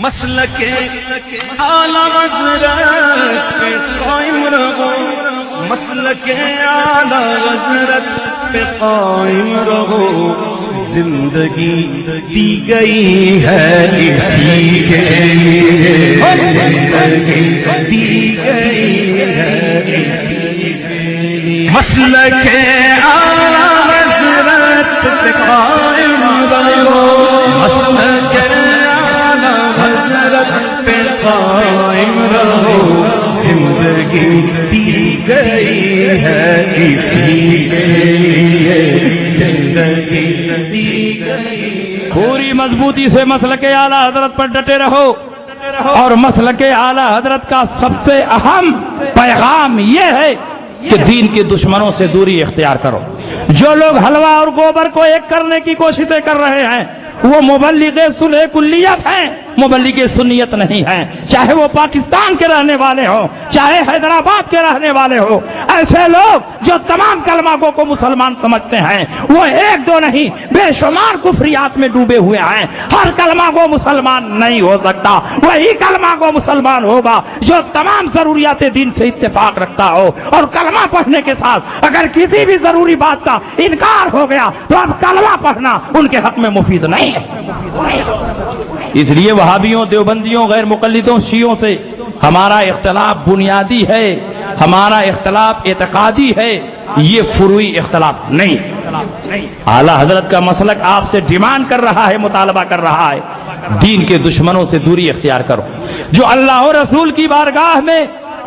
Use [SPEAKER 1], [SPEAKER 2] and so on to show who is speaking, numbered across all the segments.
[SPEAKER 1] مسلک اعلی حضرت پہ قائم رہو، مسلک اعلی حضرت پہ قائم رہو، زندگی دی گئی ہے اسی کے لیے، زندگی دی گئی ہے مسلک اعلی حضرت پہ قائم رہو، مسلک پہ قائم رہو، زندگی دی گئی ہے اسی کے لیے، زندگی دی گئی۔
[SPEAKER 2] پوری مضبوطی سے مسلک اعلی حضرت پر ڈٹے رہو، اور مسلک اعلی حضرت کا سب سے اہم پیغام یہ ہے کہ دین کے دشمنوں سے دوری اختیار کرو۔ جو لوگ حلوہ اور گوبر کو ایک کرنے کی کوششیں کر رہے ہیں وہ مبلغ صلح کلیت ہیں، مبلغ سنیت نہیں ہیں، چاہے وہ پاکستان کے رہنے والے ہوں، چاہے حیدرآباد کے رہنے والے ہوں۔ ایسے لوگ جو تمام کلمہ گو کو مسلمان سمجھتے ہیں وہ ایک دو نہیں بے شمار کفریات میں ڈوبے ہوئے ہیں۔ ہر کلمہ گو مسلمان نہیں ہو سکتا، وہی کلمہ گو مسلمان ہوگا جو تمام ضروریات دین سے اتفاق رکھتا ہو۔ اور کلمہ پڑھنے کے ساتھ اگر کسی بھی ضروری بات کا انکار ہو گیا تو اب کلمہ پڑھنا ان کے حق میں مفید نہیں ہے۔ اس لیے وہابیوں، دیوبندیوں، غیر مقلدوں، شیعوں سے ہمارا اختلاف بنیادی ہے، ہمارا اختلاف اعتقادی ہے، یہ فروعی اختلاف نہیں۔ اعلی حضرت کا مسلک آپ سے ڈیمانڈ کر رہا ہے، مطالبہ کر رہا ہے، دین کے دشمنوں سے دوری اختیار کرو۔ جو اللہ اور رسول کی بارگاہ میں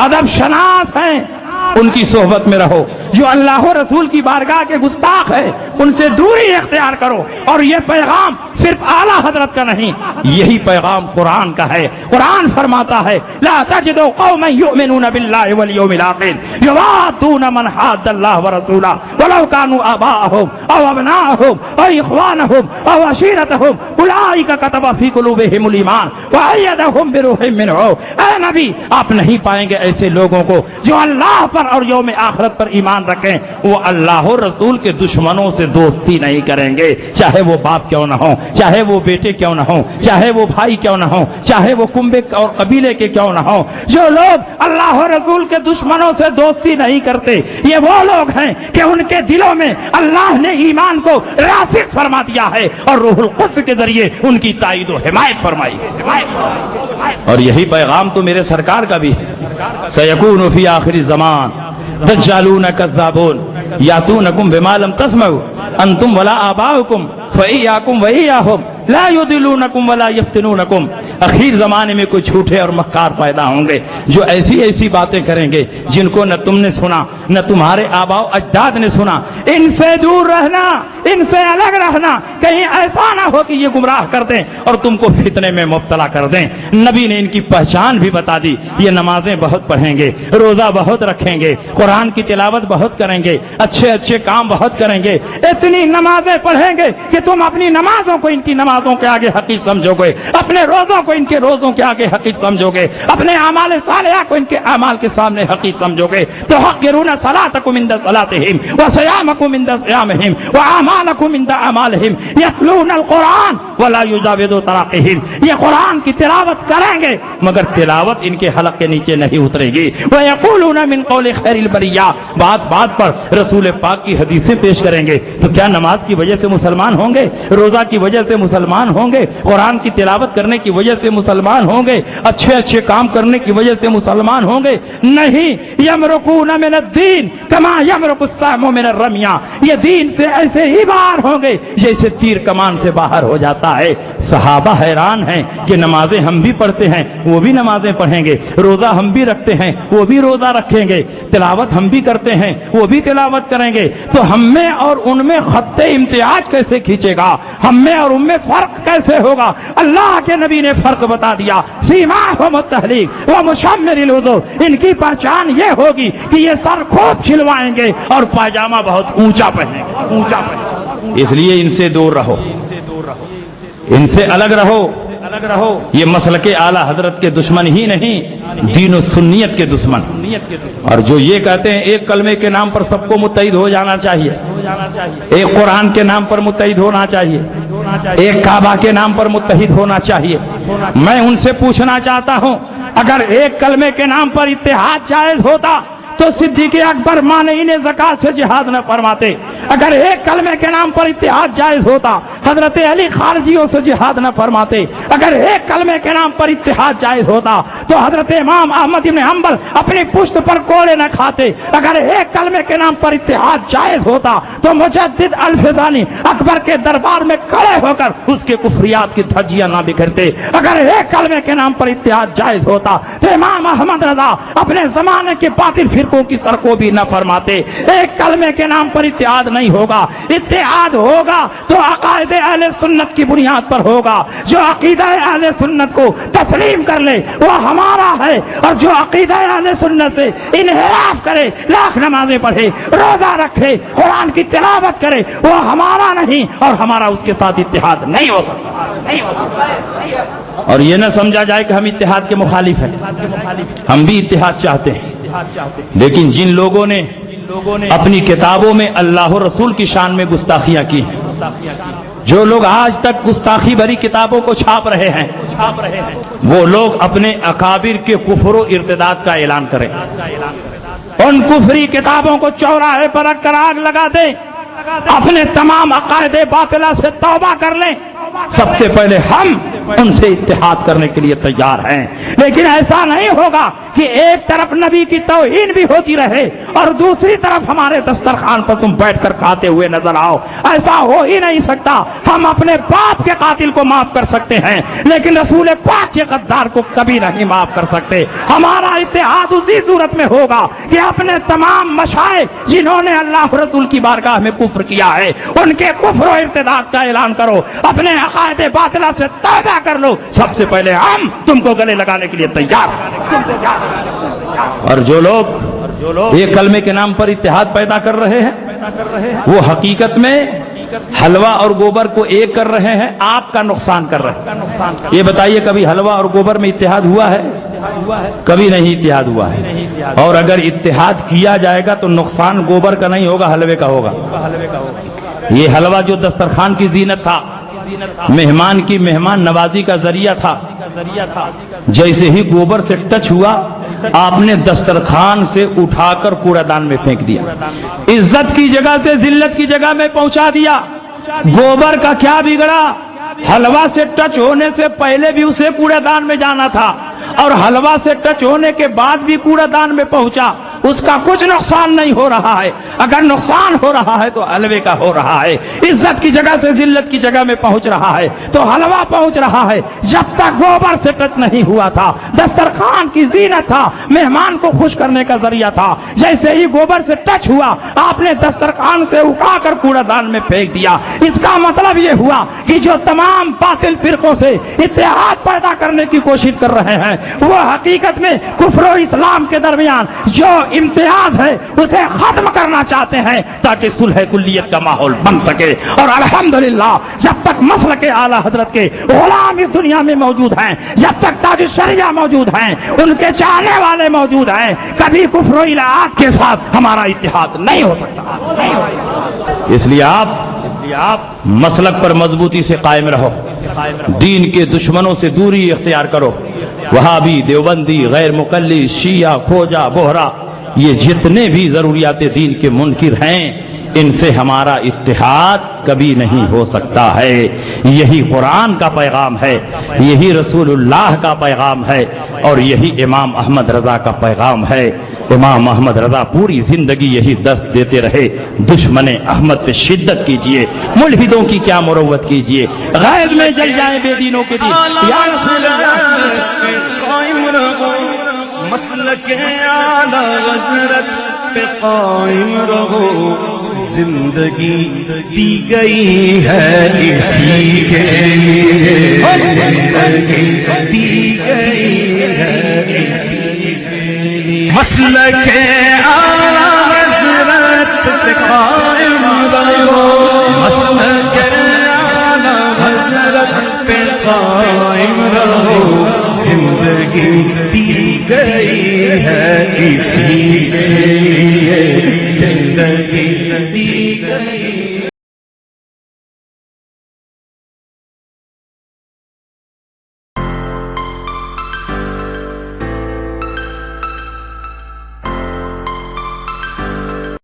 [SPEAKER 2] ادب شناس ہیں ان کی صحبت میں رہو، جو اللہ و رسول کی بارگاہ کے گستاخ ہیں ان سے دوری اختیار کرو۔ اور یہ پیغام صرف اعلی حضرت کا نہیں، یہی پیغام قرآن کا ہے۔ قرآن فرماتا ہے لا تجد قوما یؤمنون باللہ والیوم الآخر یوادون من حاد اللہ ورسولہ ولو كانوا آباءهم او ابناءهم او اخوانهم او عشیرتهم اولئک كتب فی قلوبهم الایمان وأیدهم بروح منہ۔ اے نبی، آپ نہیں پائیں گے ایسے لوگوں کو جو اللہ پر اور یوم آخرت پر ایمان رکھیں، وہ اللہ اور رسول کے دشمنوں سے دوستی نہیں کریں گے، چاہے وہ باپ کیوں نہ ہوں، چاہے وہ بیٹے کیوں نہ ہوں، چاہے وہ بھائی کیوں نہ ہوں، چاہے وہ کنبے اور قبیلے کے کیوں نہ ہوں۔ جو لوگ اللہ اور رسول کے دشمنوں سے دوستی نہیں کرتے یہ وہ لوگ ہیں کہ ان کے دلوں میں اللہ نے ایمان کو راسخ فرما دیا ہے اور روح القدس کے ذریعے ان کی تائید و حمایت فرمائی ہے۔ اور یہی پیغام تو میرے سرکار کا بھی ہے۔ سیکون فی آخر الزمان دجالون کذابون یاتونکم بما لم تسمعوا انتم ولا آباؤکم فإیاکم وإیاہم لا یضلونکم ولا یفتنونکم۔ اخیر زمانے میں کوئی جھوٹے اور مکار پیدا ہوں گے جو ایسی ایسی باتیں کریں گے جن کو نہ تم نے سنا نہ تمہارے آباؤ اجداد نے سنا۔ ان سے دور رہنا، ان سے الگ رہنا، کہیں ایسا نہ ہو کہ یہ گمراہ کر دیں اور تم کو فتنے میں مبتلا کر دیں۔ نبی نے ان کی پہچان بھی بتا دی، یہ نمازیں بہت پڑھیں گے، روزہ بہت رکھیں گے، قرآن کی تلاوت بہت کریں گے، اچھے اچھے کام بہت کریں گے، اتنی نمازیں پڑھیں گے کہ تم اپنی نمازوں کو ان کی نمازوں کے آگے حقیر سمجھو گے، اپنے روزوں کو ان کے روزوں کے آگے حقیر سمجھو گے، اپنے اعمال صالحہ کو ان کے اعمال کے سامنے حقیر سمجھو گے۔ تحقرون صلاتکم عند صلاتہم وصیامکم عند صیامہم واعمالکم عند اعمالہم یتلون القرآن ولا یجاوز تراقیہم۔ یہ قرآن کی تلاوت کریں گے مگر تلاوت ان کے حلق کے نیچے نہیں اترے گی۔ ویقولون من قول خیر البریہ، بات بات پر رسول پاک کی حدیثیں پیش کریں گے۔ تو کیا نماز کی وجہ سے مسلمان ہوں گے؟ روزہ کی وجہ سے مسلمان ہوں گے؟ قرآن کی تلاوت کرنے کی وجہ سے مسلمان ہوں گے؟ اچھے اچھے کام کرنے کی وجہ سے مسلمان ہوں گے؟ نہیں۔ یمرقون من الدین کما یمرق السهم من الرمیہ، یہ دین سے ایسے ہی باہر ہوں گے جیسے تیر کمان سے باہر ہو جاتا ہے۔ صحابہ حیران ہیں کہ نمازیں ہم بھی پڑھتے ہیں وہ بھی نمازیں پڑھیں گے، روزہ ہم بھی رکھتے ہیں وہ بھی روزہ رکھیں گے، تلاوت ہم بھی کرتے ہیں وہ بھی تلاوت کریں گے، تو ہم میں اور ان میں خط امتیاز کیسے کھینچے گا؟ ہم میں اور ان میں فرق کیسے ہوگا؟ اللہ کے نبی نے فرق بتا دیا۔ سیماہم التحلیق ومشمر الوضوء، ان کی پہچان یہ ہوگی کہ یہ سر خوب کھلوائیں گے اور پاجامہ بہت اونچا پہنیں گے، اونچا پہنیں گے۔ اس لیے ان سے دور رہو، ان سے الگ رہو۔ یہ مسلک اعلی حضرت کے دشمن ہی نہیں، دین و سنیت کے دشمن۔ اور جو یہ کہتے ہیں ایک کلمے کے نام پر سب کو متحد ہو جانا چاہیے، ایک قرآن کے نام پر متحد ہونا چاہیے، ایک کعبہ کے نام پر متحد ہونا چاہیے۔ میں ان سے پوچھنا چاہتا ہوں، اگر ایک کلمے کے نام پر اتحاد جائز ہوتا تو صدیق اکبر مانعین زکات سے جہاد نہ فرماتے۔ اگر ایک کلمے کے نام پر اتحاد جائز ہوتا حضرت علی خارجیوں سے جہاد نہ فرماتے۔ اگر ایک کلمے کے نام پر اتحاد جائز ہوتا تو حضرت امام احمد بن حنبل اپنی پشت پر کوڑے نہ کھاتے۔ اگر ایک کلمے کے نام پر اتحاد جائز ہوتا تو مجدد الفزانی اکبر کے دربار میں کھڑے ہو کر اس کے کفریات کی دھجیاں نہ بکھرتے۔ اگر ایک کلمے کے نام پر اتحاد جائز ہوتا تو امام احمد رضا اپنے زمانے کے باطل فرقوں کی سرکو بھی نہ فرماتے۔ ایک کلمے کے نام پر اتحاد نہیں ہوگا، اتحاد ہوگا تو عقائد اہل سنت کی بنیاد پر ہوگا۔ جو عقیدہ اہل سنت کو تسلیم کر لے وہ ہمارا ہے، اور جو عقیدہ اہل سنت سے انحراف کرے، لاکھ نمازیں پڑھے، روزہ رکھے، قرآن کی تلاوت کرے، وہ ہمارا نہیں، اور ہمارا اس کے ساتھ اتحاد نہیں ہو سکتا۔ اور یہ نہ سمجھا جائے کہ ہم اتحاد کے مخالف ہیں، ہم بھی اتحاد چاہتے ہیں، لیکن جن لوگوں نے اپنی کتابوں میں اللہ و رسول کی شان میں گستاخیاں کی ہیں، جو لوگ آج تک گستاخی بھری کتابوں کو چھاپ رہے ہیں، وہ لوگ اپنے اکابر کے کفر و ارتداد کا اعلان کریں، ان کفری کتابوں کو چوراہے پر رکھ کر آگ لگا دیں، اپنے تمام عقائد باطلہ سے توبہ کر لیں۔ سب سے پہلے ہم ان سے اتحاد کرنے کے لیے تیار ہیں، لیکن ایسا نہیں ہوگا کہ ایک طرف نبی کی توہین بھی ہوتی رہے اور دوسری طرف ہمارے دسترخوان پر تم بیٹھ کر کھاتے ہوئے نظر آؤ۔ ایسا ہو ہی نہیں سکتا۔ ہم اپنے باپ کے قاتل کو معاف کر سکتے ہیں، لیکن رسول پاک کے غدار کو کبھی نہیں معاف کر سکتے۔ ہمارا اتحاد اسی صورت میں ہوگا کہ اپنے تمام مشائخ جنہوں نے اللہ رسول کی بارگاہ میں کفر کیا ہے ان کے کفر و ارتداد کا اعلان کرو، اپنے عقائد باطلہ سے توبہ کر لو۔ سب سے پہلے ہم تم کو گلے لگانے کے لیے تیار ہیں۔ اور جو لوگ یہ کلمے کے نام پر اتحاد پیدا کر رہے ہیں وہ حقیقت میں حلوہ اور گوبر کو ایک کر رہے ہیں، آپ کا نقصان کر رہے ہیں۔ یہ بتائیے کبھی حلوہ اور گوبر میں اتحاد ہوا ہے؟ کبھی نہیں اتحاد ہوا ہے۔ اور اگر اتحاد کیا جائے گا تو نقصان گوبر کا نہیں ہوگا، حلوے کا ہوگا۔ یہ حلوہ جو دسترخوان کی زینت تھا، مہمان کی مہمان نوازی کا ذریعہ تھا، جیسے ہی گوبر سے ٹچ ہوا آپ نے دسترخوان سے اٹھا کر کوڑا دان میں پھینک دیا، عزت کی جگہ سے ذلت کی جگہ میں پہنچا دیا۔ گوبر کا کیا بگڑا؟ حلوہ سے ٹچ ہونے سے پہلے بھی اسے کوڑا دان میں جانا تھا، اور حلوہ سے ٹچ ہونے کے بعد بھی کوڑا دان میں پہنچا، اس کا کچھ نقصان نہیں ہو رہا ہے۔ اگر نقصان ہو رہا ہے تو حلوے کا ہو رہا ہے۔ عزت کی جگہ سے ذلت کی جگہ میں پہنچ رہا ہے تو حلوہ پہنچ رہا ہے۔ جب تک گوبر سے ٹچ نہیں ہوا تھا، دسترخوان کی زینت تھا، مہمان کو خوش کرنے کا ذریعہ تھا، جیسے ہی گوبر سے ٹچ ہوا آپ نے دسترخوان سے اٹھا کر کوڑا دان میں پھینک دیا۔ اس کا مطلب یہ ہوا کہ جو تمام باطل فرقوں سے اتحاد پیدا کرنے کی کوشش کر رہے ہیں وہ حقیقت میں کفر و اسلام کے درمیان جو امتیاز ہے اسے ختم کرنا چاہتے ہیں تاکہ صلح کلیت کا ماحول بن سکے۔ اور الحمدللہ جب تک مسلک اعلیٰ حضرت کے غلام اس دنیا میں موجود ہیں، جب تک تاج الشریعہ موجود ہیں، ان کے چاہنے والے موجود ہیں، کبھی کفر و الہات کے ساتھ ہمارا اتحاد نہیں ہو سکتا۔ اس لیے آپ مسلک پر مضبوطی سے قائم رہو، دین کے دشمنوں سے دوری اختیار کرو۔ وہابی، دیوبندی، غیر مقلد، شیعہ، کھوجا، بوہرا، یہ جتنے بھی ضروریات دین کے منکر ہیں ان سے ہمارا اتحاد کبھی نہیں ہو سکتا ہے۔ یہی قرآن کا پیغام ہے، یہی رسول اللہ کا پیغام ہے، اور یہی امام احمد رضا کا پیغام ہے۔ امام احمد رضا پوری زندگی یہی درس دیتے رہے، دشمن احمد پہ شدت کیجئے، ملحدوں کی کیا مروت کیجئے، غیظ میں جل جائیں بے دینوں کے دین، یا رسول اللہ
[SPEAKER 1] قائم رہو، مسلک اعلیٰ حضرت پہ قائم رہو، زندگی دی گئی ہے اسی کے لیے، زندگی دی گئی ہے مسلک اعلیٰ حضرت پہ قائم رہو، مسلک اعلیٰ حضرت پہ قائم رہو، زندگی دی گئی ہے اسی کے لیے، زندگی دی گئی